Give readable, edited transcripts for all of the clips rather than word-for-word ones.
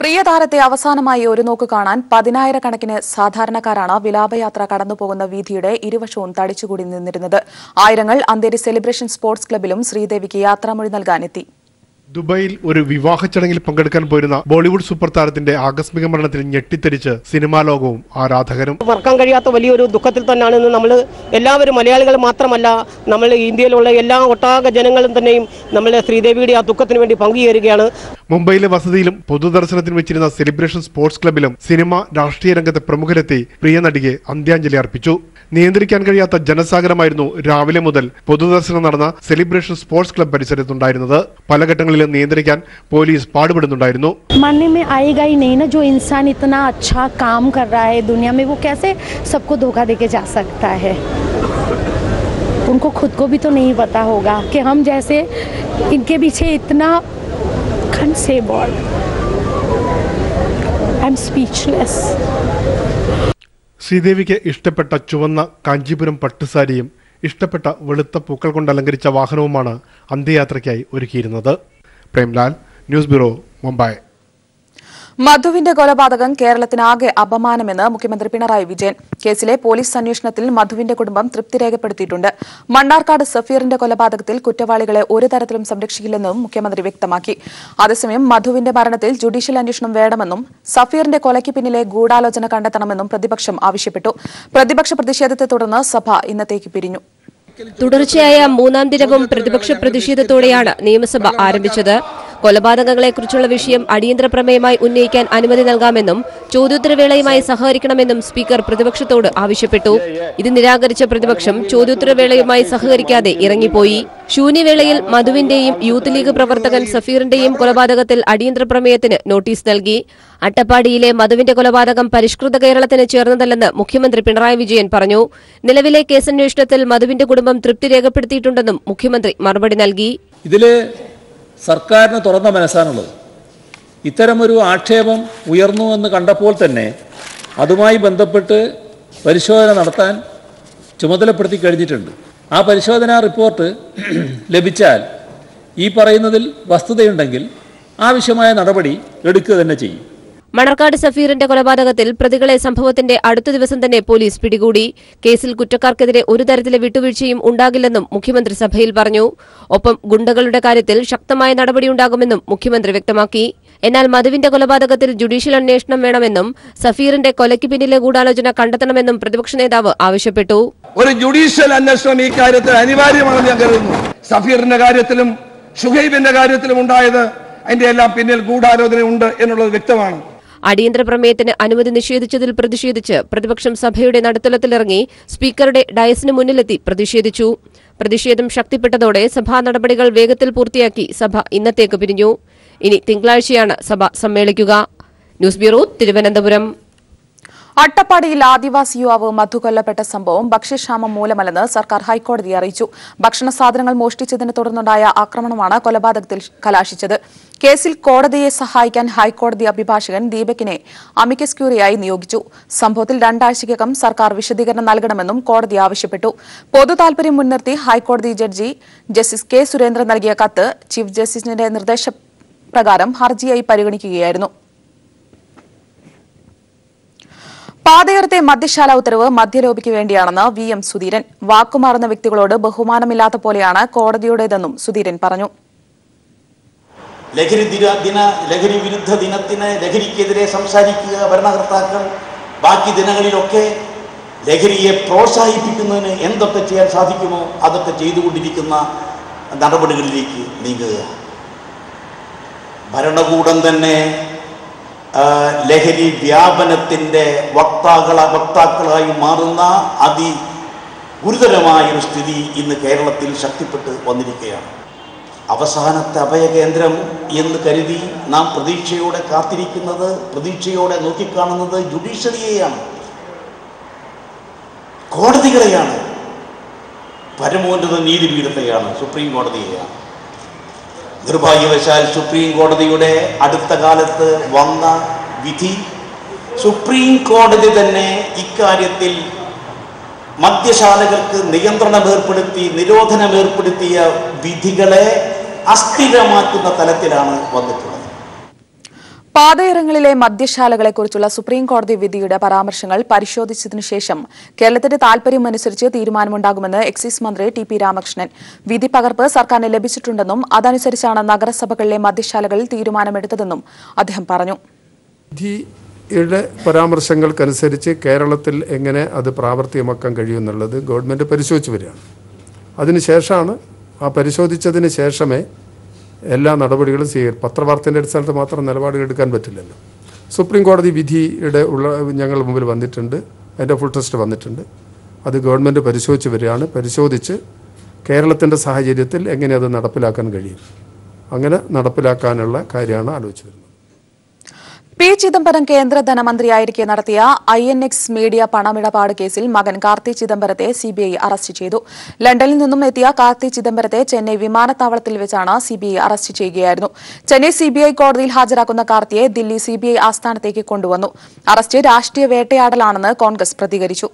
പ്രിയതാരത്തെ അവസാനമായി ഒരു നോക്ക് കാണാൻ പതിനായിരക്കണക്കിന് സാധാരണക്കാരാണ് വിലാപയാത്ര കടന്നുപോകുന്ന വീഥിയുടെ ഇരുവശവും തടിച്ചുകൂടി നിന്നിരുന്നത്. ആയിരങ്ങൾ അന്തേരി സെലിബ്രേഷൻ സ്പോർട്സ് ക്ലബിലും ശ്രീദേവിക്ക് യാത്രാമൊഴി നൽകാനെത്തി. ദുബായിൽ ഒരു വിവാഹ ചടങ്ങിൽ പങ്കെടുക്കാൻ പോയിരുന്ന ബോളിവുഡ് സൂപ്പർ താരത്തിന്റെ ആകസ്മിക മരണത്തിൽ ഞെട്ടിത്തെറിച്ച് സിനിമാ ലോകവും ആരാധകരും. മറക്കാൻ കഴിയാത്ത വലിയൊരു ദുഃഖത്തിൽ തന്നെയാണ് നമ്മൾ എല്ലാവരും, മലയാളികൾ മാത്രമല്ല, നമ്മൾ ഇന്ത്യയിലുള്ള എല്ലാ ഒട്ടാകെ ജനങ്ങളും തന്നെയും നമ്മൾ ശ്രീദേവിയുടെ ആ ദുഃഖത്തിന് വേണ്ടി പങ്കുചേരുകയാണ്. മുംബൈയിലെ വസതിയിലും പൊതുദർശനത്തിന് വെച്ചിരുന്ന സെലിബ്രേഷൻ സ്പോർട്സ് ക്ലബിലും സിനിമ, രാഷ്ട്രീയ രംഗത്തെ പ്രമുഖരെത്തി പ്രിയ നടിക്ക് അന്ത്യാഞ്ജലി അർപ്പിച്ചു. നിയന്ത്രിക്കാൻ കഴിയാത്ത ജനസാഗരമായിരുന്നു രാവിലെ മുതൽ പൊതുദർശനം നടന്ന സെലിബ്രേഷൻ സ്പോർട്സ് ക്ലബ് പരിസരത്തുണ്ടായിരുന്നത്. പല ഘട്ടങ്ങളിൽ നിയന്ത്രിക്കാൻ പോലീസ് പാടുപെടുന്നുണ്ടായിരുന്നു. मानने में आएगा ही नहीं ना, जो इंसान इतना अच्छा काम कर रहा है दुनिया में, वो कैसे सबको धोखा देके जा सकता है। उनको खुद को भी तो नहीं पता होगा कि हम जैसे इनके पीछे इतना can't say word. I'm speechless. ശ്രീദേവിക്ക് ഇഷ്ടപ്പെട്ട ചുവന്ന കാഞ്ചീപുരം പട്ടുസാരിയും ഇഷ്ടപ്പെട്ട വെളുത്ത പൂക്കൾ കൊണ്ട് അലങ്കരിച്ച വാഹനവുമാണ് അന്ത്യയാത്രയ്ക്കായി ഒരുക്കിയിരുന്നത്. Premlal, news bureau, Mumbai. മധുവിന്റെ കൊലപാതകം കേരളത്തിനാകെ അപമാനമെന്ന് മുഖ്യമന്ത്രി പിണറായി വിജയൻ. കേസിലെ പോലീസ് അന്വേഷണത്തിൽ മധുവിന്റെ കുടുംബം തൃപ്തി രേഖപ്പെടുത്തിയിട്ടുണ്ട്. മണ്ണാർക്കാട് സഫീറിന്റെ കൊലപാതകത്തിൽ കുറ്റവാളികളെ ഒരു തരത്തിലും സംരക്ഷിക്കില്ലെന്നും മുഖ്യമന്ത്രി വ്യക്തമാക്കി. അതേസമയം മധുവിന്റെ മരണത്തിൽ ജുഡീഷ്യൽ അന്വേഷണം വേണമെന്നും സഫീറിന്റെ കൊലയ്ക്ക് പിന്നിലെ ഗൂഢാലോചന കണ്ടെത്തണമെന്നും പ്രതിപക്ഷം ആവശ്യപ്പെട്ടു. പ്രതിപക്ഷ പ്രതിഷേധത്തെ തുടർന്ന് സഭ ഇന്നത്തേക്ക് പിരിഞ്ഞു. തുടർച്ചയായ മൂന്നാം ദിനവും പ്രതിപക്ഷ പ്രതിഷേധത്തോടെയാണ് നിയമസഭ ആരംഭിച്ചത്. കൊലപാതകങ്ങളെക്കുറിച്ചുള്ള വിഷയം അടിയന്തര പ്രമേയമായി ഉന്നയിക്കാൻ അനുമതി നൽകാമെന്നും ചോദ്യോത്തരവേളയുമായി സഹകരിക്കണമെന്നും സ്പീക്കർ പ്രതിപക്ഷത്തോട് ആവശ്യപ്പെട്ടു. ഇത് നിരാകരിച്ച പ്രതിപക്ഷം ചോദ്യോത്തരവേളയുമായി സഹകരിക്കാതെ ഇറങ്ങിപ്പോയി. ശൂന്യവേളയിൽ മധുവിന്റെയും യൂത്ത് ലീഗ് പ്രവർത്തകൻ സഫീറിന്റെയും കൊലപാതകത്തിൽ അടിയന്തര പ്രമേയത്തിന് നോട്ടീസ് നൽകി. അട്ടപ്പാടിയിലെ മധുവിന്റെ കൊലപാതകം പരിഷ്കൃത കേരളത്തിന് ചേർന്നതല്ലെന്ന് മുഖ്യമന്ത്രി പിണറായി വിജയൻ പറഞ്ഞു. നിലവിലെ കേസന്വേഷണത്തിൽ മധുവിന്റെ കുടുംബം തൃപ്തി രേഖപ്പെടുത്തിയിട്ടുണ്ടെന്നും മുഖ്യമന്ത്രി മറുപടി നൽകി. ഇതില് സർക്കാരിന് തുറന്ന മനസ്സാണുള്ളത്. ഇത്തരമൊരു ആക്ഷേപം ഉയർന്നു എന്ന് കണ്ടപ്പോൾ തന്നെ അതുമായി ബന്ധപ്പെട്ട് പരിശോധന നടത്താൻ ചുമതലപ്പെടുത്തി കഴിഞ്ഞിട്ടുണ്ട്. ആ പരിശോധനാ റിപ്പോർട്ട് ലഭിച്ചാൽ ഈ പറയുന്നതിൽ വസ്തുതയുണ്ടെങ്കിൽ ആവശ്യമായ നടപടി എടുക്കുക തന്നെ ചെയ്യും. മണർക്കാട് സഫീറിന്റെ കൊലപാതകത്തിൽ പ്രതികളെ സംഭവത്തിന്റെ അടുത്ത ദിവസം തന്നെ പോലീസ് പിടികൂടി. കേസിൽ കുറ്റക്കാർക്കെതിരെ ഒരു തരത്തിലെ വിട്ടുവീഴ്ചയും ഉണ്ടാകില്ലെന്നും മുഖ്യമന്ത്രി സഭയിൽ പറഞ്ഞു. ഒപ്പം ഗുണ്ടകളുടെ കാര്യത്തിൽ ശക്തമായ നടപടിയുണ്ടാകുമെന്നും മുഖ്യമന്ത്രി വ്യക്തമാക്കി. എന്നാൽ മധുവിന്റെ കൊലപാതകത്തിൽ ജുഡീഷ്യൽ അന്വേഷണം വേണമെന്നും സഫീറിന്റെ കൊലയ്ക്ക് പിന്നിലെ ഗൂഢാലോചന കണ്ടെത്തണമെന്നും പ്രതിപക്ഷ നേതാവ് ആവശ്യപ്പെട്ടു. ഒരു ജുഡീഷ്യൽ അന്വേഷണം ഈ കാര്യത്തിൽ അനിവാര്യമാണെന്ന് ഞാൻ കരുതുന്നു. സഫീറിന്റെ കാര്യത്തിലും ഷുഹൈബിന്റെ കാര്യത്തിലും ഉണ്ടായത് അതിന്റെ എല്ലാം പിന്നിൽ ഗൂഢാലോചന ഉണ്ട് എന്നുള്ളത് വ്യക്തമാണ്. അടിയന്തര പ്രമേയത്തിന് അനുമതി നിഷേധിച്ചതിൽ പ്രതിഷേധിച്ച് പ്രതിപക്ഷം സഭയുടെ നടുത്തളത്തിലിറങ്ങി സ്പീക്കറുടെ ഡയസിന് മുന്നിലെത്തി പ്രതിഷേധിച്ചു. പ്രതിഷേധം ശക്തിപ്പെട്ടതോടെ സഭാ നടപടികൾ വേഗത്തിൽ പൂർത്തിയാക്കി സഭ ഇന്നത്തേക്ക് പിരിഞ്ഞു. ഇനി തിങ്കളാഴ്ചയാണ് സഭ സമ്മേളിക്കുക. News bureau, Thiruvananthapuram. അട്ടപ്പാടിയിൽ ആദിവാസി യുവാവ് മധു കൊല്ലപ്പെട്ട സംഭവം ഭക്ഷ്യക്ഷാമം മൂലമല്ലെന്ന് സർക്കാർ ഹൈക്കോടതിയെ അറിയിച്ചു. ഭക്ഷണ സാധനങ്ങൾ മോഷ്ടിച്ചതിനെ തുടർന്നുണ്ടായ ആക്രമണമാണ് കൊലപാതകത്തിൽ കലാശിച്ചത്. കേസിൽ കോടതിയെ സഹായിക്കാൻ ഹൈക്കോടതി അഭിഭാഷകൻ ദീപകിനെ അമിക്കസ് ക്യൂറിയായി നിയോഗിച്ചു. സംഭവത്തിൽ 2 ആഴ്ചയ്ക്കകം സർക്കാർ വിശദീകരണം നൽകണമെന്നും കോടതി ആവശ്യപ്പെട്ടു. പൊതു താൽപര്യം മുൻനിർത്തി ഹൈക്കോടതി ജഡ്ജി ജസ്റ്റിസ് കെ സുരേന്ദ്രൻ നൽകിയ കത്ത് ചീഫ് ജസ്റ്റിസിന്റെ നിർദ്ദേശപ്രകാരം ഹർജിയായി പരിഗണിക്കുകയായിരുന്നു. പാതയോരത്തെ മദ്യശാല ഉത്തരവ് മദ്യലോബിക്ക് വേണ്ടിയാണെന്ന് VM സുധീരൻ. വാക്കുമാറുന്ന വ്യക്തികളോട് ബഹുമാനമില്ലാത്ത പോലെയാണ് കോടതിയുടേതെന്നും സുധീരൻ പറഞ്ഞു. ലഹരി വിരുദ്ധ ദിനത്തിന് ലഹരിക്കെതിരെ സംസാരിക്കുക ഭരണകർത്താക്കൾ, ബാക്കി ദിനങ്ങളിലൊക്കെ ലഹരിയെ പ്രോത്സാഹിപ്പിക്കുന്നതിന് എന്തൊക്കെ ചെയ്യാൻ സാധിക്കുമോ അതൊക്കെ ചെയ്തുകൊണ്ടിരിക്കുന്ന നടപടികളിലേക്ക് നീങ്ങുക. ഭരണകൂടം തന്നെ ലഹരി വ്യാപനത്തിൻ്റെ വക്താക്കളായി മാറുന്ന ഗുരുതരമായൊരു സ്ഥിതി ഇന്ന് കേരളത്തിൽ ശക്തിപ്പെട്ട് വന്നിരിക്കുകയാണ്. അവസാനത്തെ അഭയകേന്ദ്രം എന്ന് കരുതി നാം പ്രതീക്ഷയോടെ കാത്തിരിക്കുന്നത്, പ്രതീക്ഷയോടെ നോക്കിക്കാണുന്നത് ജുഡീഷ്യറിയെയാണ്, കോടതികളെയാണ്, പരമോന്നത നീതിപീഠത്തെയാണ്, സുപ്രീം കോടതിയെയാണ്. നിർഭാഗ്യവശാൽ സുപ്രീം കോടതിയുടെ അടുത്ത കാലത്ത് വന്ന വിധി, സുപ്രീം കോടതി തന്നെ ഇക്കാര്യത്തിൽ മദ്യശാലകൾക്ക് നിരോധനമേർപ്പെടുത്തിയ വിധികളെ അസ്ഥിരമാക്കുന്ന തലത്തിലാണ് വന്നിട്ടുള്ളത്. പാതയോരങ്ങളിലെ മദ്യശാലകളെക്കുറിച്ചുള്ള സുപ്രീം കോടതി വിധിയുടെ പരാമർശങ്ങൾ പരിശോധിച്ചതിനു ശേഷം കേരളത്തിന്റെ താൽപര്യമനുസരിച്ച് തീരുമാനമുണ്ടാകുമെന്ന് എക്സൈസ് മന്ത്രി ടി.പി. രാമകൃഷ്ണൻ. വിധി പകർപ്പ് സർക്കാരിന് ലഭിച്ചിട്ടുണ്ടെന്നും അതനുസരിച്ചാണ് നഗരസഭകളിലെ മദ്യശാലകളിൽ തീരുമാനമെടുത്തതെന്നും അദ്ദേഹം പറഞ്ഞു. വിധിയുടെ പരാമർശങ്ങൾക്കനുസരിച്ച് കേരളത്തിൽ എങ്ങനെ അത് പ്രാവർത്തികമാക്കാൻ കഴിയുമെന്നുള്ളത് ഗവൺമെൻറ് പരിശോധിച്ച് വരികയാണ്. അതിനുശേഷമാണ് പരിശോധിച്ചതിന് ശേഷമേ എല്ലാ നടപടികളും പത്രവാർത്തയുടെ അടിസ്ഥാനത്തിൽ മാത്രം നിലപാടുകൾ എടുക്കാൻ പറ്റില്ലല്ലോ. സുപ്രീം കോടതി വിധിയുടെ ഞങ്ങളുടെ മുമ്പിൽ വന്നിട്ടുണ്ട്, അതിൻ്റെ ഫുൾ ടെസ്റ്റ് വന്നിട്ടുണ്ട്. അത് ഗവൺമെൻറ് പരിശോധിച്ച് വരികയാണ്. പരിശോധിച്ച് കേരളത്തിൻ്റെ സാഹചര്യത്തിൽ എങ്ങനെ അത് നടപ്പിലാക്കാൻ കഴിയും, അങ്ങനെ നടപ്പിലാക്കാനുള്ള കാര്യമാണ് ആലോചിച്ച് വരുന്നത്. പി ചിദംബരം കേന്ദ്ര ധനമന്ത്രിയായിരിക്കെ നടത്തിയ INX മീഡിയ പണമിടപാട് കേസിൽ മകൻ കാർത്തി ചിദംബരത്തെ CBI അറസ്റ്റ് ചെയ്തു. ലണ്ടനിൽ നിന്നും എത്തിയ കാർത്തി ചിദംബരത്തെ ചെന്നൈ വിമാനത്താവളത്തിൽ വെച്ചാണ് CBI അറസ്റ്റ് ചെയ്യുകയായിരുന്നു. ചെന്നൈ CBI കോടതിയിൽ ഹാജരാക്കുന്ന കാർത്തിയെ ദില്ലി CBI ആസ്ഥാനത്തേക്ക് കൊണ്ടുവന്നു. അറസ്റ്റ് രാഷ്ട്രീയ വേട്ടയാടലാണെന്ന് കോൺഗ്രസ് പ്രതികരിച്ചു.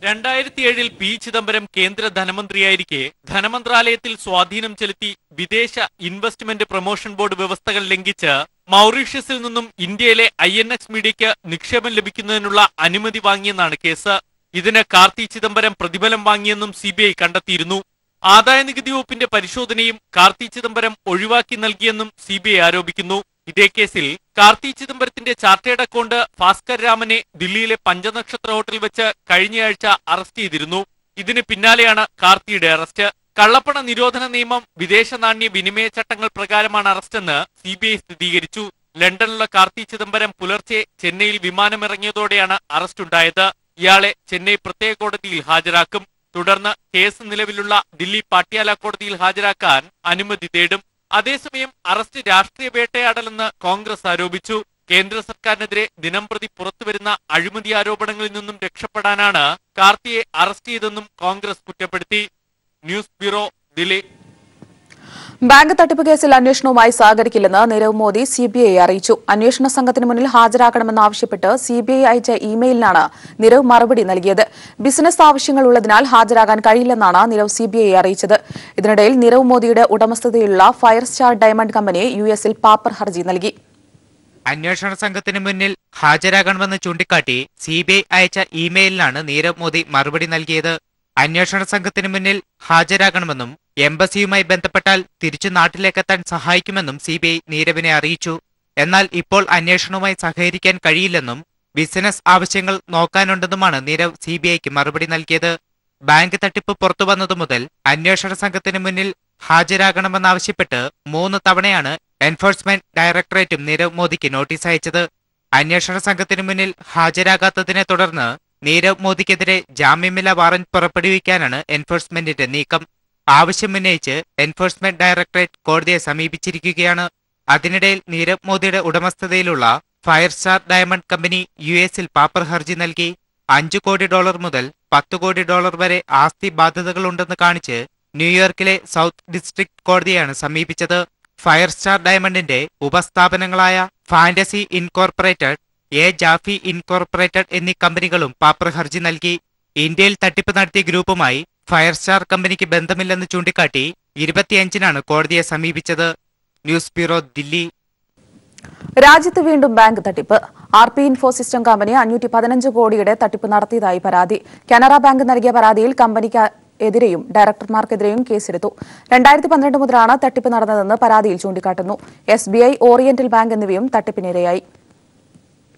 2007 പി ചിദംബരം കേന്ദ്ര ധനമന്ത്രിയായിരിക്കെ ധനമന്ത്രാലയത്തിൽ സ്വാധീനം ചെലുത്തി വിദേശ ഇൻവെസ്റ്റ്മെന്റ് പ്രൊമോഷൻ ബോർഡ് വ്യവസ്ഥകൾ ലംഘിച്ച് മൗറീഷ്യസിൽ നിന്നും ഇന്ത്യയിലെ INX മീഡിയയ്ക്ക് നിക്ഷേപം ലഭിക്കുന്നതിനുള്ള അനുമതി വാങ്ങിയെന്നാണ് കേസ്. ഇതിന് കാർത്തി ചിദംബരം പ്രതിഫലം വാങ്ങിയെന്നും CBI കണ്ടെത്തിയിരുന്നു. ആദായനികുതി വകുപ്പിന്റെ പരിശോധനയും കാർത്തി ചിദംബരം ഒഴിവാക്കി നൽകിയെന്നും CBI ആരോപിക്കുന്നു. ഇതേ കേസിൽ കാർത്തി ചിദംബരത്തിന്റെ ചാർട്ടേഡ് അക്കൗണ്ട് ഭാസ്കർ രാമനെ ദില്ലിയിലെ പഞ്ചനക്ഷത്ര ഹോട്ടലിൽ വെച്ച് കഴിഞ്ഞയാഴ്ച അറസ്റ്റ് ചെയ്തിരുന്നു. ഇതിന് പിന്നാലെയാണ് കാർത്തിയുടെ അറസ്റ്റ്. കള്ളപ്പണ നിരോധന നിയമം, വിദേശ നാണ്യ വിനിമയ ചട്ടങ്ങൾ പ്രകാരമാണ് അറസ്റ്റെന്ന് CBI സ്ഥിരീകരിച്ചു. ലണ്ടനിലുള്ള കാർത്തി ചിദംബരം പുലർച്ചെ ചെന്നൈയിൽ വിമാനമിറങ്ങിയതോടെയാണ് അറസ്റ്റുണ്ടായത്. ഇയാളെ ചെന്നൈ പ്രത്യേക കോടതിയിൽ ഹാജരാക്കും. തുടർന്ന് കേസ് നിലവിലുള്ള ദില്ലി പാട്യാല കോടതിയിൽ ഹാജരാക്കാൻ അനുമതി തേടും. അതേസമയം അറസ്റ്റ് രാഷ്ട്രീയ വേട്ടയാടലെന്ന് കോൺഗ്രസ് ആരോപിച്ചു. കേന്ദ്ര സർക്കാരിനെതിരെ ദിനംപ്രതി പുറത്തുവരുന്ന അഴിമതി ആരോപണങ്ങളിൽ നിന്നും രക്ഷപ്പെടാനാണ് കാർത്തിയെ അറസ്റ്റ് ചെയ്തെന്നും കോൺഗ്രസ് കുറ്റപ്പെടുത്തി. News bureau, Delhi. ബാങ്ക് തട്ടിപ്പ് കേസിൽ അന്വേഷണവുമായി സഹകരിക്കില്ലെന്ന് നീരവ് മോദി CBI അറിയിച്ചു. അന്വേഷണ സംഘത്തിന് മുന്നിൽ ഹാജരാക്കണമെന്നാവശ്യപ്പെട്ട് CBI അയച്ച ഇമെയിലിനാണ് നീരവ് മറുപടി നൽകിയത്. ബിസിനസ് ആവശ്യങ്ങൾ ഉള്ളതിനാൽ ഹാജരാകാൻ കഴിയില്ലെന്നാണ് നീരവ് CBI അറിയിച്ചത്. ഇതിനിടയിൽ നീരവ് മോദിയുടെ ഉടമസ്ഥതയിലുള്ള ഫയർ സ്റ്റാർ ഡയമണ്ട് കമ്പനി US-ൽ പാപ്പർ ഹർജി നൽകി. അന്വേഷണ സംഘത്തിന് മുന്നിൽ ഹാജരാകണമെന്ന് ചൂണ്ടിക്കാട്ടി CBI അയച്ച ഇമെയിലിനാണ് നീരവ് മോദി മറുപടി നൽകിയത്. അന്വേഷണ സംഘത്തിന് മുന്നിൽ ഹാജരാകണമെന്നും എംബസിയുമായി ബന്ധപ്പെട്ടാൽ തിരിച്ചു നാട്ടിലേക്കെത്താൻ സഹായിക്കുമെന്നും CBI നീരവിനെ അറിയിച്ചു. എന്നാൽ ഇപ്പോൾ അന്വേഷണവുമായി സഹകരിക്കാൻ കഴിയില്ലെന്നും ബിസിനസ് ആവശ്യങ്ങൾ നോക്കാനുണ്ടെന്നുമാണ് നീരവ് CBIക്ക് മറുപടി നൽകിയത്. ബാങ്ക് തട്ടിപ്പ് പുറത്തുവന്നതു മുതൽ അന്വേഷണ സംഘത്തിന് മുന്നിൽ ഹാജരാകണമെന്നാവശ്യപ്പെട്ട് 3 തവണയാണ് എൻഫോഴ്സ്മെന്റ് ഡയറക്ടറേറ്റും നീരവ് മോദിക്ക് നോട്ടീസ് അയച്ചത്. അന്വേഷണ സംഘത്തിന് മുന്നിൽ ഹാജരാകാത്തതിനെ തുടർന്ന് നീരവ് മോദിക്കെതിരെ ജാമ്യമില്ലാ വാറന്റ് പുറപ്പെടുവിക്കാനാണ് എൻഫോഴ്സ്മെന്റിന്റെ നീക്കം. ആവശ്യമുന്നയിച്ച് എൻഫോഴ്സ്മെന്റ് ഡയറക്ടറേറ്റ് കോടതിയെ സമീപിച്ചിരിക്കുകയാണ്. അതിനിടയിൽ നീരവ് മോദിയുടെ ഉടമസ്ഥതയിലുള്ള ഫയർ സ്റ്റാർ ഡയമണ്ട് കമ്പനി US-ൽ പാപ്പർ ഹർജി നൽകി. $5 കോടി മുതൽ $10 കോടി വരെ ആസ്തി ബാധ്യതകളുണ്ടെന്ന് കാണിച്ച് ന്യൂയോർക്കിലെ സൗത്ത് ഡിസ്ട്രിക്ട് കോടതിയാണ് സമീപിച്ചത്. ഫയർ സ്റ്റാർ ഡയമണ്ടിന്റെ ഉപസ്ഥാപനങ്ങളായ ഫാന്റസി ഇൻകോർപ്പറേറ്റഡ്, ജാഫി ഇൻകോർപ്പറേറ്റഡ് എന്നീ കമ്പനികളും പാപ്പർ ഹർജി നൽകി. ഇന്ത്യയിൽ തട്ടിപ്പ് നടത്തിയ ഗ്രൂപ്പുമായി ഫയർ സ്റ്റാർ കമ്പനിക്ക് ബന്ധമില്ലെന്ന് ചൂണ്ടിക്കാട്ടി 25-നാണ് കോടതിയെ സമീപിച്ചത്. News bureau, Delhi. രാജ്യത്ത് വീണ്ടും ബാങ്ക് തട്ടിപ്പ്. RP ഇൻഫോസിസ്റ്റം കമ്പനി 515 കോടിയുടെ തട്ടിപ്പ് നടത്തിയതായി പരാതി. കാനറ ബാങ്ക് നൽകിയ പരാതിയിൽ കമ്പനിക്ക് എതിരെയും ഡയറക്ടർമാർക്കെതിരെയും കേസെടുത്തു. 2012 മുതലാണ് തട്ടിപ്പ് നടന്നതെന്ന് പരാതിയിൽ ചൂണ്ടിക്കാട്ടുന്നു. SBI, ഓറിയന്റൽ ബാങ്ക് എന്നിവയും തട്ടിപ്പിനിരയായി.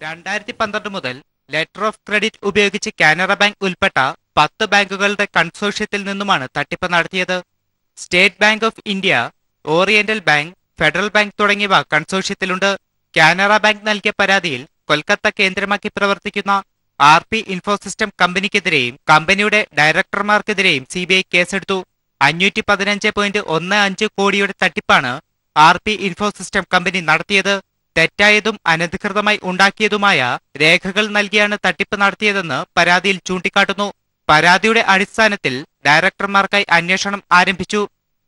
2012 മുതൽ ലെറ്റർ ഓഫ് ക്രെഡിറ്റ് ഉപയോഗിച്ച് കാനറ ബാങ്ക് ഉൾപ്പെട്ട 10 ബാങ്കുകളുടെ കൺസോർഷ്യത്തിൽ നിന്നുമാണ് തട്ടിപ്പ് നടത്തിയത്. State bank of India, oriental bank, federal bank തുടങ്ങിയവ കൺസോർഷ്യത്തിലുണ്ട്. കാനറ ബാങ്ക് നൽകിയ പരാതിയിൽ കൊൽക്കത്ത കേന്ദ്രമാക്കി പ്രവർത്തിക്കുന്ന RP ഇൻഫോസിസ്റ്റം കമ്പനിക്കെതിരെയും കമ്പനിയുടെ ഡയറക്ടർമാർക്കെതിരെയും CBI കേസെടുത്തു. 515.15 കോടിയുടെ തട്ടിപ്പാണ് RP ഇൻഫോസിസ്റ്റം കമ്പനി നടത്തിയത്. തെറ്റായതും അനധികൃതമായി ഉണ്ടാക്കിയതുമായ രേഖകൾ നൽകിയാണ് തട്ടിപ്പ് നടത്തിയതെന്ന് പരാതിയിൽ ചൂണ്ടിക്കാട്ടുന്നു. പരാതിയുടെ അടിസ്ഥാനത്തിൽ ഡയറക്ടർമാർക്കായി അന്വേഷണം ആരംഭിച്ചു.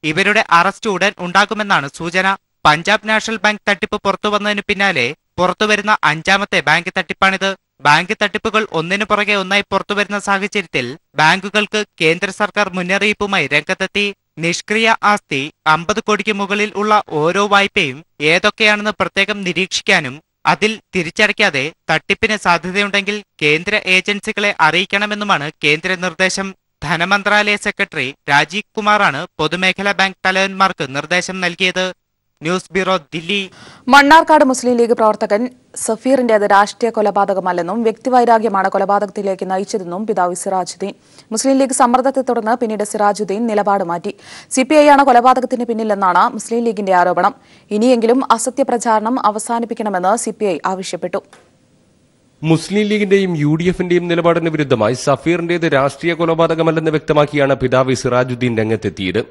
ഇവരുടെ അറസ്റ്റ് ഉടൻ ഉണ്ടാകുമെന്നാണ് സൂചന. പഞ്ചാബ് നാഷണൽ ബാങ്ക് തട്ടിപ്പ് പുറത്തുവന്നതിനു പിന്നാലെ പുറത്തുവരുന്ന 5ാമത്തെ ബാങ്ക് തട്ടിപ്പാണിത്. ബാങ്ക് തട്ടിപ്പുകൾ ഒന്നിനു പുറകെ ഒന്നായി പുറത്തുവരുന്ന സാഹചര്യത്തിൽ ബാങ്കുകൾക്ക് കേന്ദ്ര സർക്കാർ മുന്നറിയിപ്പുമായി രംഗത്തെത്തി. നിഷ്ക്രിയ ആസ്തി 50 കോടിക്ക് മുകളിൽ ഉള്ള ഓരോ വായ്പയും ഏതൊക്കെയാണെന്ന് പ്രത്യേകം നിരീക്ഷിക്കാനും അതിൽ തിരിച്ചടയ്ക്കാതെ തട്ടിപ്പിന് സാധ്യതയുണ്ടെങ്കിൽ കേന്ദ്ര ഏജൻസികളെ അറിയിക്കണമെന്നുമാണ് കേന്ദ്ര നിർദ്ദേശം. ധനമന്ത്രാലയ സെക്രട്ടറി രാജീവ് കുമാറാണ് പൊതുമേഖലാ ബാങ്ക് തലവന്മാർക്ക് നിർദ്ദേശം നൽകിയത്. News bureau, Delhi. മണ്ണാർക്കാട് മുസ്ലിം ലീഗ് പ്രവർത്തകൻ സഫീറിന്റേത് രാഷ്ട്രീയ കൊലപാതകമല്ലെന്നും വ്യക്തിവൈരാഗ്യമാണ് കൊലപാതകത്തിലേക്ക് നയിച്ചതെന്നും പിതാവ് സിറാജുദ്ദീൻ. മുസ്ലിം ലീഗ് സമ്മർദ്ദത്തെ തുടർന്ന് പിന്നീട് സിറാജുദ്ദീൻ നിലപാട് മാറ്റി. സിപിഐ ആണ് കൊലപാതകത്തിന് പിന്നിലെന്നാണ് മുസ്ലിം ലീഗിന്റെ ആരോപണം. ഇനിയെങ്കിലും അസത്യപ്രചാരണം അവസാനിപ്പിക്കണമെന്ന് സിപിഐ ആവശ്യപ്പെട്ടു. മുസ്ലിം ലീഗിന്റെയും UDFന്റെയും നിലപാടിന് വിരുദ്ധമായി സഫീറിന്റേത് രാഷ്ട്രീയ കൊലപാതകമല്ലെന്ന് വ്യക്തമാക്കിയാണ് പിതാവ് സിറാജുദ്ദീൻ രംഗത്തെത്തിയത്.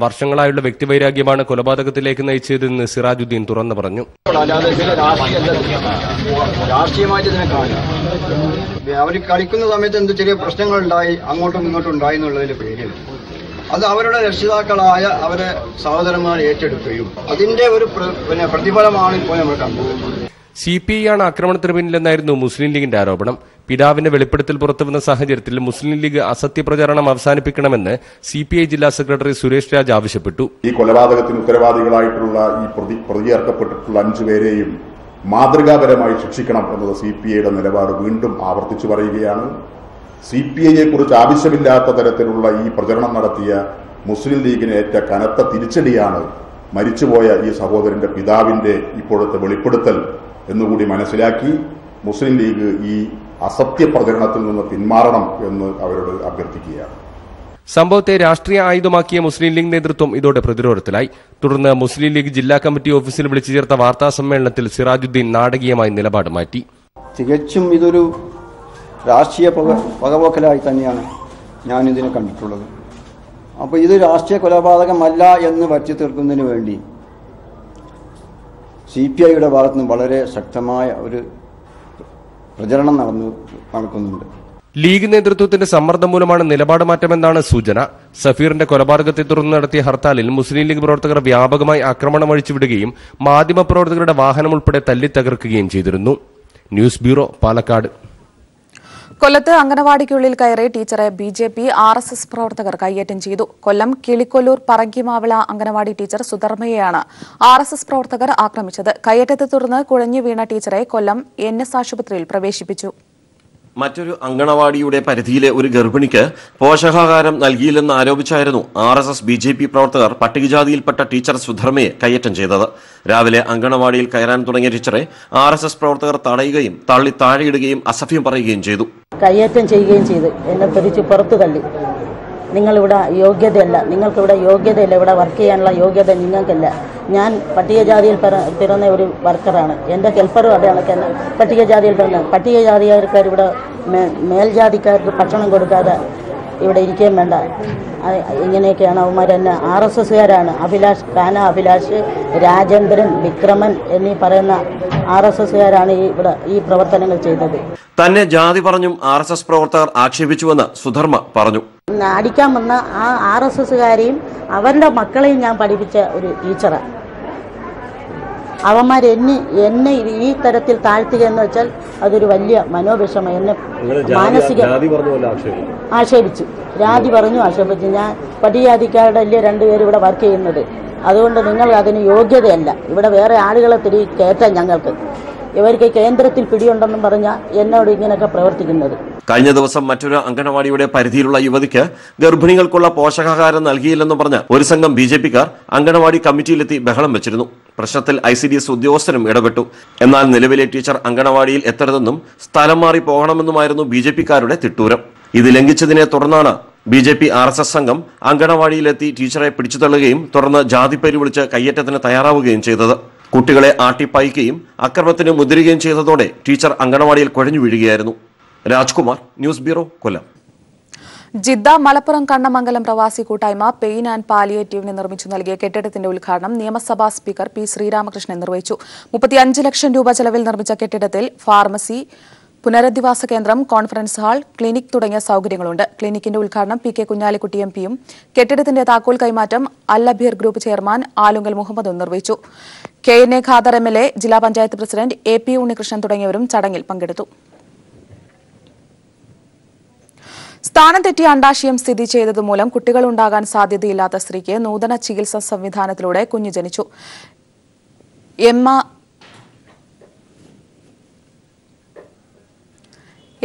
വർഷങ്ങളായുള്ള വ്യക്തിവൈരാഗ്യമാണ് കൊലപാതകത്തിലേക്ക് നയിച്ചതെന്ന് സിറാജുദ്ദീൻ തുറന്നു പറഞ്ഞു. രാഷ്ട്രീയമായിട്ട് ഇതിനെ കാണുക, അവർ കളിക്കുന്ന സമയത്ത് എന്ത് ചെറിയ പ്രശ്നങ്ങളുണ്ടായി അങ്ങോട്ടും ഇങ്ങോട്ടും ഉണ്ടായി എന്നുള്ളതിന്റെ പേരിൽ അത് അവരുടെ രക്ഷിതാക്കളായ അവരെ സഹോദരന്മാർ ഏറ്റെടുക്കുകയും അതിന്റെ ഒരു പ്രതിഫലമാണ് ഇപ്പോൾ നമ്മൾ കണ്ടത്. CPI ആണ് ആക്രമണത്തിന് പിന്നിലെന്നായിരുന്നു മുസ്ലിം ലീഗിന്റെ ആരോപണം. പിതാവിന്റെ വെളിപ്പെടുത്തൽ പുറത്തുവന്ന സാഹചര്യത്തിൽ മുസ്ലിം ലീഗ് അസത്യപ്രചാരണം അവസാനിപ്പിക്കണമെന്ന് CPI ജില്ലാ സെക്രട്ടറി സുരേഷ് രാജ് ആവശ്യപ്പെട്ടു. ഈ കൊലപാതകത്തിന് ഉത്തരവാദികളായിട്ടുള്ള ഈ പ്രതി ചേർക്കപ്പെട്ടിട്ടുള്ള 5 പേരെയും മാതൃകാപരമായി ശിക്ഷിക്കണം എന്നത് CPIയുടെ നിലപാട് വീണ്ടും ആവർത്തിച്ചു പറയുകയാണ്. CPIയെ കുറിച്ച് ആവശ്യമില്ലാത്ത തരത്തിലുള്ള ഈ പ്രചരണം നടത്തിയ മുസ്ലിം ലീഗിന് ഏറ്റ കനത്ത തിരിച്ചടിയാണ് മരിച്ചുപോയ ഈ സഹോദരന്റെ പിതാവിന്റെ ഇപ്പോഴത്തെ വെളിപ്പെടുത്തൽ എന്നുകൂടി മനസ്സിലാക്കി മുസ്ലിം ലീഗ് ഈ അസത്യ പ്രചരണത്തിൽ നിന്ന് പിന്മാറണം എന്ന് അവരോട് അഭ്യർത്ഥിക്കുകയാണ്. സംഭവത്തെ രാഷ്ട്രീയ ആയുധമാക്കിയ മുസ്ലിം ലീഗ് നേതൃത്വം ഇതോടെ പ്രതിരോധത്തിലായി. തുടർന്ന് മുസ്ലിം ലീഗ് ജില്ലാ കമ്മിറ്റി ഓഫീസിൽ വിളിച്ചു ചേർത്ത വാർത്താ സമ്മേളനത്തിൽ സിറാജുദ്ദീൻ നാടകീയമായി നിലപാട് മാറ്റി. തികച്ചും ഇതൊരു രാഷ്ട്രീയ പകപോക്കലായി തന്നെയാണ് ഞാൻ ഇതിനെ കണ്ടിട്ടുള്ളത്. അപ്പോൾ ഇത് രാഷ്ട്രീയ കൊലപാതകമല്ല എന്ന് വരുത്തി തീർക്കുന്നതിന് വേണ്ടി CPIയുടെ ഭാഗത്ത് നിന്ന് വളരെ ശക്തമായ ഒരു പ്രചരണം നടക്കുന്നുണ്ട്. ലീഗ് നേതൃത്വത്തിന്റെ സമ്മർദ്ദം മൂലമാണ് നിലപാട് മാറ്റമെന്നാണ് സൂചന. സഫീറിന്റെ കൊലപാതകത്തെ തുടർന്ന് നടത്തിയ ഹർത്താലിൽ മുസ്ലിം ലീഗ് പ്രവർത്തകർ വ്യാപകമായി ആക്രമണം അഴിച്ചുവിടുകയും മാധ്യമപ്രവർത്തകരുടെ വാഹനം ഉൾപ്പെടെ തല്ലിത്തകർക്കുകയും ചെയ്തിരുന്നു. News bureau, Palakkad. കൊല്ലത്ത് അംഗനവാടിക്കുള്ളിൽ കയറി ടീച്ചറെ BJP RSS പ്രവർത്തകർ കയ്യേറ്റം ചെയ്തു. കൊല്ലം കിളിക്കൊല്ലൂർ പറങ്കിമാവിള അംഗനവാടി ടീച്ചർ സുധർമ്മയെയാണ് RSS പ്രവർത്തകർ ആക്രമിച്ചത്. കയ്യേറ്റത്തെ തുടർന്ന് കുഴഞ്ഞു വീണ ടീച്ചറെ കൊല്ലം NS ആശുപത്രിയിൽ പ്രവേശിപ്പിച്ചു. മറ്റൊരു അങ്കണവാടിയുടെ പരിധിയിലെ ഒരു ഗർഭിണിക്ക് പോഷകാഹാരം നൽകിയില്ലെന്ന് ആരോപിച്ചായിരുന്നു RSS BJP പ്രവർത്തകർ പട്ടികജാതിയിൽപ്പെട്ട ടീച്ചർ സുധർമ്മയെ കയ്യേറ്റം ചെയ്തത്. രാവിലെ അങ്കണവാടിയിൽ കയറാൻ തുടങ്ങിയ ടീച്ചറെ RSS പ്രവർത്തകർ തടയുകയും തള്ളി താഴെയിടുകയും അസഭ്യം പറയുകയും ചെയ്തു. കയ്യേറ്റം ചെയ്യുകയും ചെയ്തു. എന്നെ തിരിച്ച് പുറത്തു തള്ളി. നിങ്ങളിവിടെ യോഗ്യതയല്ല, നിങ്ങൾക്കിവിടെ യോഗ്യതയില്ല, ഇവിടെ വർക്ക് ചെയ്യാനുള്ള യോഗ്യത നിങ്ങൾക്കില്ല. ഞാൻ പട്ടികജാതിയിൽ പിറന്ന ഒരു വർക്കറാണ്. എൻ്റെ ഹെൽപ്പറും അവിടെയാണ് പട്ടികജാതിയിൽ പിറന്നത്. പട്ടികജാതിക്കാർ ഇവിടെ മേൽജാതിക്കാർക്ക് ഭക്ഷണം കൊടുക്കാതെ ഇവിടെ ഇരിക്കുകയും വേണ്ട. ഇങ്ങനെയൊക്കെയാണ് അവന്മാർ എന്നെ. RSSകാരാണ്. അഭിലാഷ്, രാജേന്ദ്രൻ, വിക്രമൻ എന്നീ പറയുന്ന RSSകാരാണ് ഇവിടെ ഈ പ്രവർത്തനങ്ങൾ ചെയ്തത്. തന്നെ ജാതി പറഞ്ഞും RSS പ്രവർത്തകർ ആക്ഷേപിച്ചുവെന്ന് സുധർമ്മ പറഞ്ഞു. അടിക്കാൻ വന്ന ആ RSSകാരെയും അവരുടെ മക്കളെയും ഞാൻ പഠിപ്പിച്ച ഒരു ടീച്ചറാണ്. അവന്മാർ എന്നെ ഈ തരത്തിൽ താഴ്ത്തുക എന്ന് വെച്ചാൽ അതൊരു വലിയ മനോവിഷമം. എന്നെ മാനസിക ആക്ഷേപിച്ചു, ജാതി പറഞ്ഞു ആക്ഷേപിച്ചു. ഞാൻ പട്ടികജാതിക്കാരുടെ അല്ലേ 2 പേര് ഇവിടെ വർക്ക് ചെയ്യുന്നത്. അതുകൊണ്ട് നിങ്ങൾ അതിന് യോഗ്യതയല്ല. ഇവിടെ വേറെ ആളുകളെ കയറ്റാൻ ഞങ്ങൾക്ക്. ഇവർക്ക് കേന്ദ്രത്തിൽ പിടിയുണ്ടെന്നും പറഞ്ഞാൽ എന്നോട് ഇങ്ങനെയൊക്കെ പ്രവർത്തിക്കുന്നത്. കഴിഞ്ഞ ദിവസം മറ്റൊരു അംഗനവാടിയുടെ പരിധിയിലുള്ള യുവതിക്ക് ഗർഭിണികൾക്കുള്ള പോഷകാഹാരം നൽകിയില്ലെന്ന് പറഞ്ഞ് ഒരു സംഘം BJPക്കാർ അംഗനവാടി കമ്മിറ്റിയിലെത്തി ബഹളം വെച്ചിരുന്നു. പ്രശ്നത്തിൽ ICDS ഉദ്യോഗസ്ഥരും ഇടപെട്ടു. എന്നാൽ നിലവിലെ ടീച്ചർ അംഗനവാടിയിൽ എത്തരുതെന്നും സ്ഥലം മാറി പോകണമെന്നുമായിരുന്നു BJPക്കാരുടെ തിട്ടൂരം. ഇത് ലംഘിച്ചതിനെ തുടർന്നാണ് BJP RSS സംഘം അംഗനവാടിയിലെത്തി ടീച്ചറെ പിടിച്ചു തള്ളുകയും തുടർന്ന് ജാതിപ്പേര് വിളിച്ച് കയ്യേറ്റത്തിന് തയ്യാറാവുകയും ചെയ്തത്. കുട്ടികളെ ആട്ടിപ്പായിക്കുകയും അക്രമത്തിന് മുതിരുകയും ചെയ്തതോടെ ടീച്ചർ അംഗനവാടിയിൽ കുഴഞ്ഞു വീഴുകയായിരുന്നു. രാജ്കുമാർ, ന്യൂസ് ബ്യൂറോ, കൊല്ലം. ജിദ്ദ മലപ്പുറം കണ്ണമംഗലം പ്രവാസി കൂട്ടായ്മ പെയിൻ ആൻഡ് പാലിയേറ്റീവിന് നിർമ്മിച്ചു നൽകിയ കെട്ടിടത്തിന്റെ ഉദ്ഘാടനം നിയമസഭാ സ്പീക്കർ P. ശ്രീരാമകൃഷ്ണൻ നിർവഹിച്ചു. 35 ലക്ഷം രൂപ ചെലവിൽ നിർമ്മിച്ച കെട്ടിടത്തിൽ ഫാർമസി, പുനരധിവാസ കേന്ദ്രം, കോൺഫറൻസ് ഹാൾ, ക്ലിനിക് തുടങ്ങിയ സൌകര്യങ്ങളുണ്ട്. ക്ലിനിക്കിന്റെ ഉദ്ഘാടനം PK കുഞ്ഞാലിക്കുട്ടി MP-യും കെട്ടിടത്തിന്റെ താക്കോൽ കൈമാറ്റം അൽ-അബീർ ഗ്രൂപ്പ് ചെയർമാൻ ആലുങ്കൽ മുഹമ്മദും നിർവഹിച്ചു. KNA ഖാദർ MLA, ജില്ലാ പഞ്ചായത്ത് പ്രസിഡന്റ് AP ഉണ്ണികൃഷ്ണൻ തുടങ്ങിയവരും ചടങ്ങിൽ പങ്കെടുത്തു. സ്ഥാനം തെറ്റിയ അണ്ഡാശയം സ്ഥിതി ചെയ്തതുമൂലം കുട്ടികളുണ്ടാകാൻ സാധ്യതയില്ലാത്ത സ്ത്രീക്ക് നൂതന ചികിത്സാ സംവിധാനത്തിലൂടെ കുഞ്ഞു ജനിച്ചു.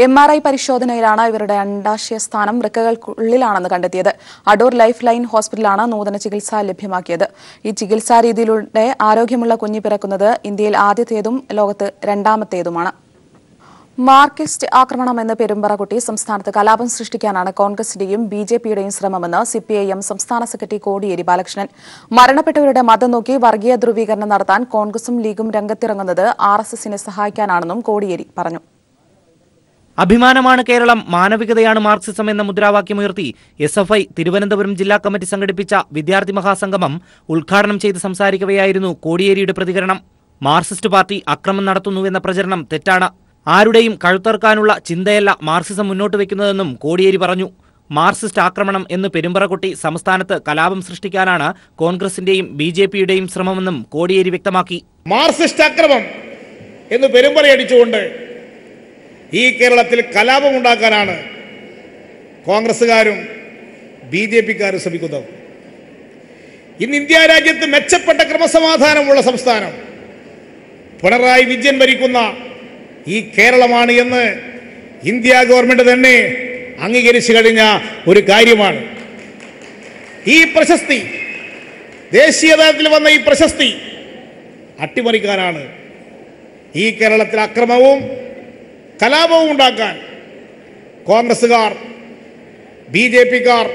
MRI പരിശോധനയിലാണ് ഇവരുടെ അണ്ഡാശയ സ്ഥാനം വൃക്കകൾക്കുള്ളിലാണെന്ന് കണ്ടെത്തിയത്. അടൂർ ലൈഫ് ലൈൻ ഹോസ്പിറ്റലാണ് നൂതന ചികിത്സ ലഭ്യമാക്കിയത്. ഈ ചികിത്സാ രീതിയിലൂടെ ആരോഗ്യമുള്ള കുഞ്ഞ് പിറക്കുന്നത് ഇന്ത്യയിൽ ആദ്യത്തേതും ലോകത്ത് രണ്ടാമത്തേതുമാണ്. മാർക്സിസ്റ്റ് ആക്രമണമെന്ന് പെരുമ്പറകുട്ടി സംസ്ഥാനത്ത് കലാപം സൃഷ്ടിക്കാനാണ് കോൺഗ്രസിന്റെയും BJPയുടെയും ശ്രമമെന്ന് CPIM സംസ്ഥാന സെക്രട്ടറി കോടിയേരി ബാലകൃഷ്ണൻ. മരണപ്പെട്ടവരുടെ മതം നോക്കി വർഗീയ ധ്രുവീകരണം നടത്താൻ കോൺഗ്രസും ലീഗും രംഗത്തിറങ്ങുന്നത് RSSനെ സഹായിക്കാനാണെന്നും കോടിയേരി പറഞ്ഞു. അഭിമാനമാണ് കേരളം, മാനവികതയാണ് മാർക്സിസം എന്ന മുദ്രാവാക്യമുയർത്തി SFI തിരുവനന്തപുരം ജില്ലാ കമ്മിറ്റി സംഘടിപ്പിച്ച വിദ്യാർത്ഥി മഹാസംഗമം ഉദ്ഘാടനം ചെയ്ത് സംസാരിക്കവെയായിരുന്നു കോടിയേരിയുടെ പ്രതികരണം. മാർക്സിസ്റ്റ് പാർട്ടി അക്രമം നടത്തുന്നുവെന്ന പ്രചരണം തെറ്റാണ്. ആരുടെയും കഴുത്തറക്കാനുള്ള ചിന്തയല്ല മാർക്സിസം മുന്നോട്ട് വയ്ക്കുന്നതെന്നും കോടിയേരി പറഞ്ഞു. മാർക്സിസ്റ്റ് ആക്രമണം എന്ന് പെരുമ്പറകുട്ടി സംസ്ഥാനത്ത് കലാപം സൃഷ്ടിക്കാനാണ് കോൺഗ്രസിന്റെയും BJPയുടെയും ശ്രമമെന്നും കോടിയേരി വ്യക്തമാക്കി. മാർക്സിസ്റ്റ് ആക്രമം എന്ന് പെരുമ്പറയടിച്ചുകൊണ്ട് ഈ കേരളത്തിൽ കലാപമുണ്ടാക്കാനാണ് കോൺഗ്രസുകാരും BJPക്കാരും ശ്രമിക്കുന്നത്. ഇന്ന് ഇന്ത്യ രാജ്യത്ത് മെച്ചപ്പെട്ട ക്രമസമാധാനമുള്ള സംസ്ഥാനം പിണറായി വിജയൻ ഭരിക്കുന്ന ഈ കേരളമാണ് എന്ന് ഇന്ത്യ ഗവൺമെന്റ് തന്നെ അംഗീകരിച്ചു കഴിഞ്ഞ ഒരു കാര്യമാണ്. ഈ പ്രശസ്തി, ദേശീയ തലത്തിൽ വന്ന ഈ പ്രശസ്തി അട്ടിമറിക്കാനാണ് ഈ കേരളത്തിൽ അക്രമവും കലാപവും ഉണ്ടാക്കാൻ കോൺഗ്രസുകാർ BJPക്കാർ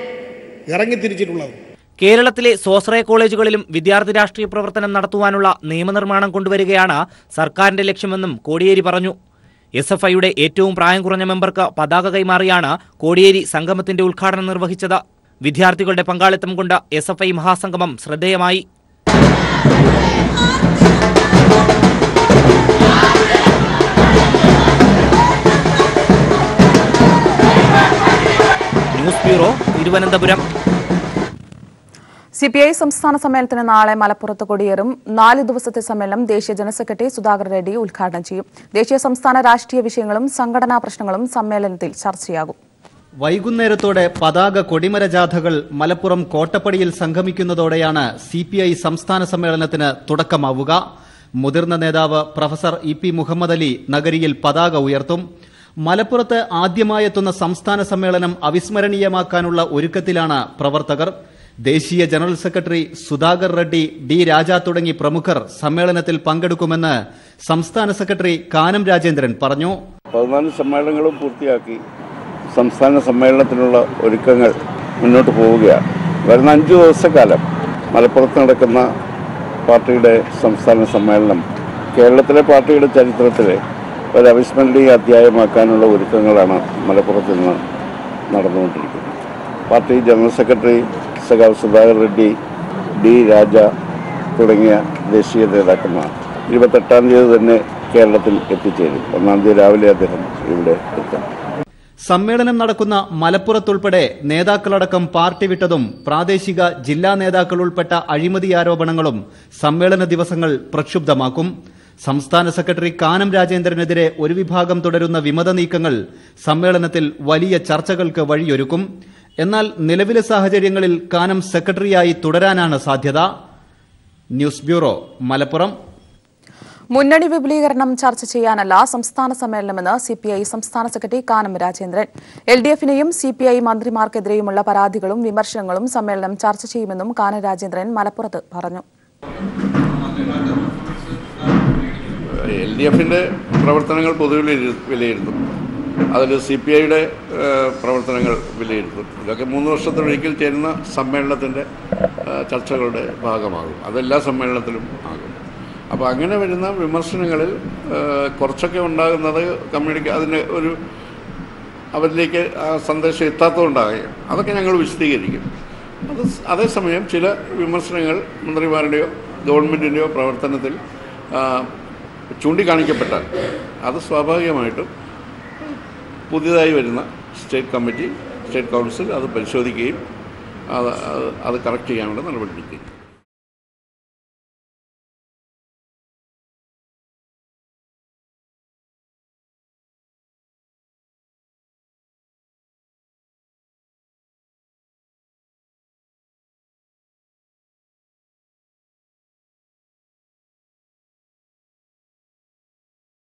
ഇറങ്ങിത്തിരിച്ചിട്ടുള്ളത്. കേരളത്തിലെ സ്വാശ്രയ കോളേജുകളിലും വിദ്യാർത്ഥി രാഷ്ട്രീയ പ്രവർത്തനം നടത്തുവാനുള്ള നിയമനിർമ്മാണം കൊണ്ടുവരികയാണ് സർക്കാരിന്റെ ലക്ഷ്യമെന്നും കോടിയേരി പറഞ്ഞു. SFIയുടെ ഏറ്റവും പ്രായം കുറഞ്ഞ മെമ്പർക്ക് പതാക കൈമാറിയാണ് കോടിയേരി സംഗമത്തിന്റെ ഉദ്ഘാടനം നിർവഹിച്ചത്. വിദ്യാർത്ഥികളുടെ പങ്കാളിത്തം കൊണ്ട് SFI മഹാസംഗമം ശ്രദ്ധേയമായി. News bureau, Thiruvananthapuram. CPI സംസ്ഥാന സമ്മേളനത്തിന് നാളെ മലപ്പുറത്ത് കൊടിയേറും. 4 ദിവസത്തെ സമ്മേളനം ദേശീയ ജനറൽ സെക്രട്ടറി സുധാകർ റെഡ്ഡി ഉദ്ഘാടനം ചെയ്യും. ദേശീയ സംസ്ഥാന രാഷ്ട്രീയ വിഷയങ്ങളും സംഘടനാ പ്രശ്നങ്ങളും സമ്മേളനത്തിൽ ചർച്ചയാകും. വൈകുന്നേരത്തോടെ പതാക കൊടിമര ജാഥകൾ മലപ്പുറം കോട്ടപ്പടിയിൽ സംഗമിക്കുന്നതോടെയാണ് CPI സംസ്ഥാന സമ്മേളനത്തിന് തുടക്കമാവുക. മുതിർന്ന നേതാവ് പ്രൊഫസർ EP മുഹമ്മദ് അലി നഗരിയിൽ പതാക ഉയർത്തും. മലപ്പുറത്ത് ആദ്യമായെത്തുന്ന സംസ്ഥാന സമ്മേളനം അവിസ്മരണീയമാക്കാനുള്ള ഒരുക്കത്തിലാണ് പ്രവർത്തകർ. ദേശീയ general secretary Sudhakar Reddy, D രാജ തുടങ്ങി പ്രമുഖർ സമ്മേളനത്തിൽ പങ്കെടുക്കുമെന്ന് സംസ്ഥാന സെക്രട്ടറി കാനം രാജേന്ദ്രൻ പറഞ്ഞു. 14 സമ്മേളനങ്ങളും പൂർത്തിയാക്കി സംസ്ഥാന സമ്മേളനത്തിനുള്ള ഒരുക്കങ്ങൾ മുന്നോട്ട് പോവുകയാണ്. വരുന്ന 5 ദിവസക്കാലം മലപ്പുറത്ത് നടക്കുന്ന പാർട്ടിയുടെ സംസ്ഥാന സമ്മേളനം കേരളത്തിലെ പാർട്ടിയുടെ ചരിത്രത്തിലെ ഒരു അവിസ്മരണീയ അധ്യായമാക്കാനുള്ള ഒരുക്കങ്ങളാണ് മലപ്പുറത്ത് നിന്ന് നടന്നുകൊണ്ടിരിക്കുന്നത്. പാർട്ടി ജനറൽ സെക്രട്ടറി സഖാവ് സുധാകർ റെഡ്ഡി, D രാജ തുടങ്ങിയ ദേശീയ നേതാക്കന്മാർ 28-ാം തീയതി തന്നെ കേരളത്തിൽ എത്തിച്ചേരും. 1-ാം തീയതി രാവിലെ അദ്ദേഹം ഇവിടെ എത്തും. സമ്മേളനം നടക്കുന്ന മലപ്പുറത്തുൾപ്പെടെ നേതാക്കളടക്കം പാർട്ടി വിട്ടതും പ്രാദേശിക ജില്ലാ നേതാക്കൾ ഉൾപ്പെട്ട അഴിമതി ആരോപണങ്ങളും സമ്മേളന ദിവസങ്ങൾ പ്രക്ഷുബ്ധമാക്കും. സംസ്ഥാന സെക്രട്ടറി കാനം രാജേന്ദ്രനെതിരെ ഒരു വിഭാഗം തുടരുന്ന വിമത നീക്കങ്ങൾ സമ്മേളനത്തിൽ വലിയ ചർച്ചകൾക്ക് വഴിയൊരുക്കും. എന്നാൽ നിലവിലെ സാഹചര്യങ്ങളിൽ കാനം സെക്രട്ടറിയായി തുടരാനാണ് സാധ്യത. News bureau, Malappuram. മുന്നണി വിപുലീകരണം ചർച്ച ചെയ്യാനല്ല സംസ്ഥാന സമ്മേളനമെന്ന് CPI സംസ്ഥാന സെക്രട്ടറി കാനം രാജേന്ദ്രൻ. LDFനെയും CPI മന്ത്രിമാർക്കെതിരെയുമുള്ള പരാതികളും വിമർശനങ്ങളും സമ്മേളനം ചർച്ച ചെയ്യുമെന്നും കാനം രാജേന്ദ്രൻ മലപ്പുറത്ത് പറഞ്ഞു. LDFന്റെ പ്രവർത്തനങ്ങൾ പൊതുവിൽ വിലയിരുത്തും. അതിൽ CPIയുടെ പ്രവർത്തനങ്ങൾ വിലയിരുത്തും. ഇതൊക്കെ 3 വർഷത്തിലൊരിക്കൽ ചേരുന്ന സമ്മേളനത്തിൻ്റെ ചർച്ചകളുടെ ഭാഗമാകും. അതെല്ലാ സമ്മേളനത്തിലും ആകും. അപ്പോൾ അങ്ങനെ വരുന്ന വിമർശനങ്ങളിൽ കുറച്ചൊക്കെ ഉണ്ടാകുന്നത് അതിന് ഒരു അവരിലേക്ക് ആ സന്ദേശം എത്താത്തതുണ്ടാകുകയും അതൊക്കെ ഞങ്ങൾ വിശദീകരിക്കും. അതേസമയം ചില വിമർശനങ്ങൾ മന്ത്രിമാരുടെയോ ഗവൺമെൻറ്റിൻ്റെയോ പ്രവർത്തനത്തിൽ ചൂണ്ടിക്കാണിക്കപ്പെട്ടാൽ അത് സ്വാഭാവികമായിട്ടും പുതിയതായി വരുന്ന സ്റ്റേറ്റ് കമ്മിറ്റി, സ്റ്റേറ്റ് കൗൺസിൽ അത് പരിശോധിക്കുകയും അത് കറക്റ്റ് ചെയ്യാനുള്ള നടപടി എടുക്കുകയും.